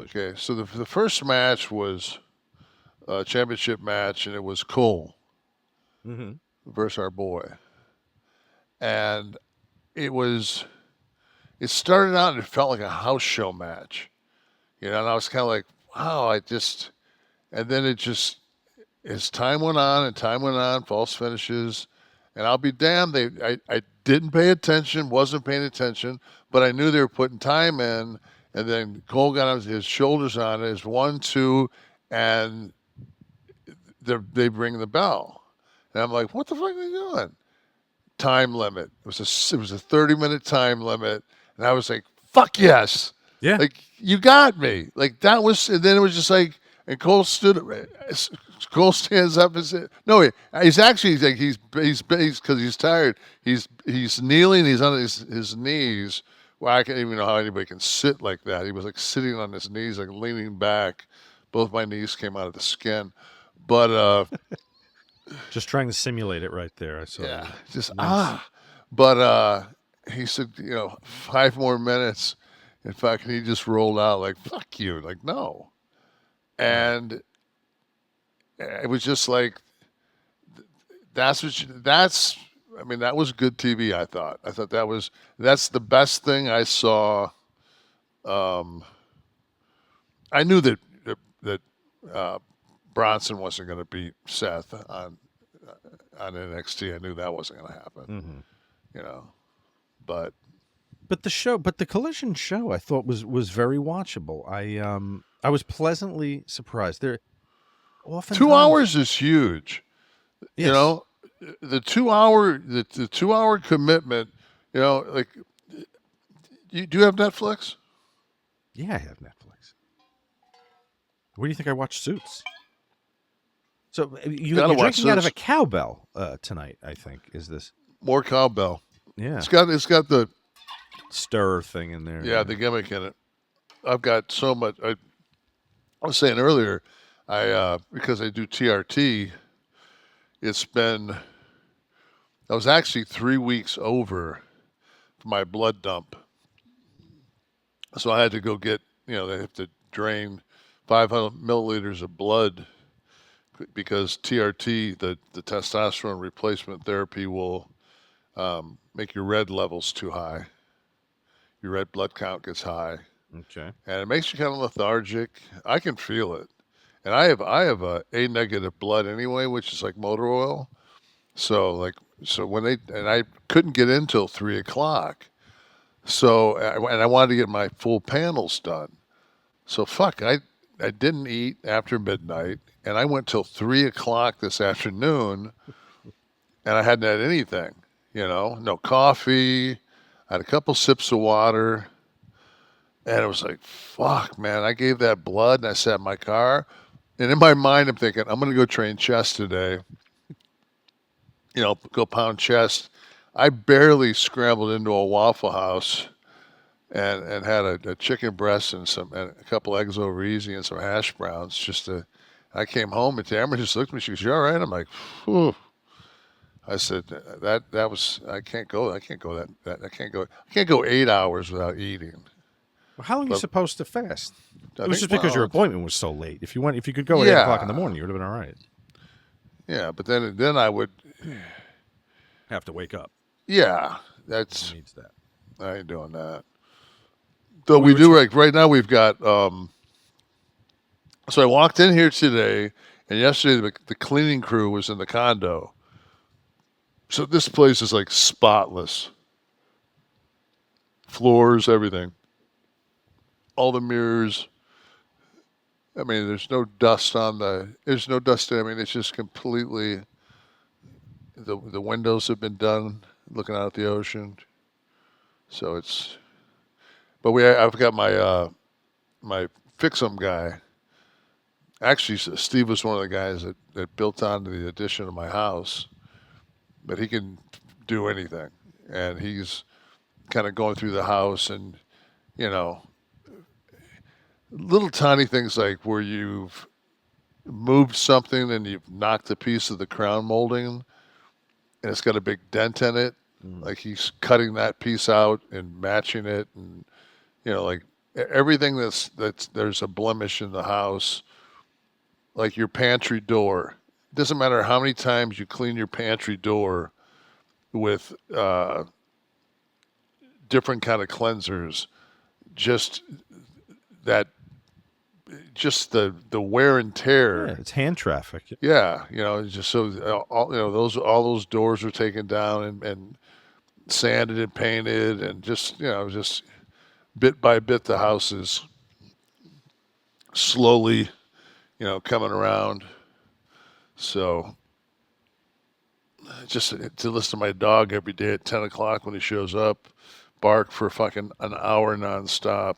Okay, so the first match was a championship match, and it was Cole Mm-hmm. versus our boy, and it was. It started out and it felt like a house show match, and I was kind of like, wow, and then it just as time went on and time went on, false finishes, and I'll be damned, I didn't pay attention, wasn't paying attention, but I knew they were putting time in, and then Cole got his shoulders on it, his 1, 2, and they ring the bell, and I'm like, what the fuck are they doing? Time limit. It was a 30-minute time limit, and I was like, fuck yes, Yeah. like you got me, like that was, and then it was just like, and Cole stands up and says, "No, he's actually like he's because he's tired. He's kneeling. He's on his knees. Well, I can't even know how anybody can sit like that. He was like sitting on his knees, like leaning back. Both my knees came out of the skin, but Just trying to simulate it right there. I saw yeah, you. just Nice. But he said, 5 more minutes. In fact, he just rolled out like fuck you, like no, Right. and it was just like that's I mean that was good TV. I thought that's the best thing I saw. Um, I knew that uh, Bronson wasn't going to beat Seth on NXT. I knew that wasn't going to happen. Mm-hmm. You know, but But the Collision show, I thought was very watchable. I was pleasantly surprised. There, 2 hours oftentimes, is huge. You yes, know, the 2 hour commitment. Like you do you have Netflix? yeah, I have Netflix. Where do you think I watch Suits? So Got to you're watch drinking out of a Suits. cowbell tonight. I think is this. More cowbell. Yeah, It's got the stir thing in there. yeah, Yeah. the gimmick in it. I've got so much. I was saying earlier, I because I do TRT. It's been I was actually 3 weeks over for my blood dump, so I had to go get. They have to drain 500 milliliters of blood because TRT, the testosterone replacement therapy, will make your red levels too high. Your red blood count gets high, Okay. and it makes you kind of lethargic. I can feel it, and I have a negative blood anyway, which is like motor oil. So when I couldn't get in till 3 o'clock. So and I wanted to get my full panels done. So fuck, I didn't eat after midnight, and I went till 3 o'clock this afternoon, and I hadn't had anything. No coffee. I had a couple sips of water, and it was like fuck, man. I gave that blood, and I sat in my car, and in my mind, I'm thinking I'm gonna go train chest today. Go pound chest. I barely scrambled into a Waffle House and had a chicken breast and a couple eggs over easy and some hash browns. I came home and Tamara just looked at me. She goes, "You all right?" I'm like, "Phew." I said, "That was I can't go. I can't go 8 hours without eating." Well, how long are you But supposed to fast? I It was think just because your well, appointment was so late. If you could go at 8 o'clock in the yeah, morning, you would have been all right. yeah. But then I would, Have to wake up. yeah. Who That's needs that? I ain't doing that. Though We we were do talking. like right now we've got. So I walked in here today, and yesterday the cleaning crew was in the condo. So this place is like spotless, floors, everything, all the mirrors. I mean, there's no dust on the. There's no dust. I mean, it's just completely. The windows have been done, looking out at the ocean. So it's. But I've got my fix-em guy. Actually, Steve was one of the guys that built onto the addition of my house, but he can do anything, and he's kind of going through the house and you know little tiny things like where you've moved something and you've knocked a piece of the crown molding and it's got a big dent in it. Mm. Like he's cutting that piece out and matching it, and like everything that's there's a blemish in the house, like your pantry door. It doesn't matter how many times you clean your pantry door with different kind of cleansers, just that, just the wear and Yeah, tear. it's hand traffic. Yeah, just so all those doors are taken down and sanded and painted, and just bit by bit the house is slowly coming around. So just to listen to my dog every day at 10 o'clock when he shows up, bark for fucking an hour nonstop.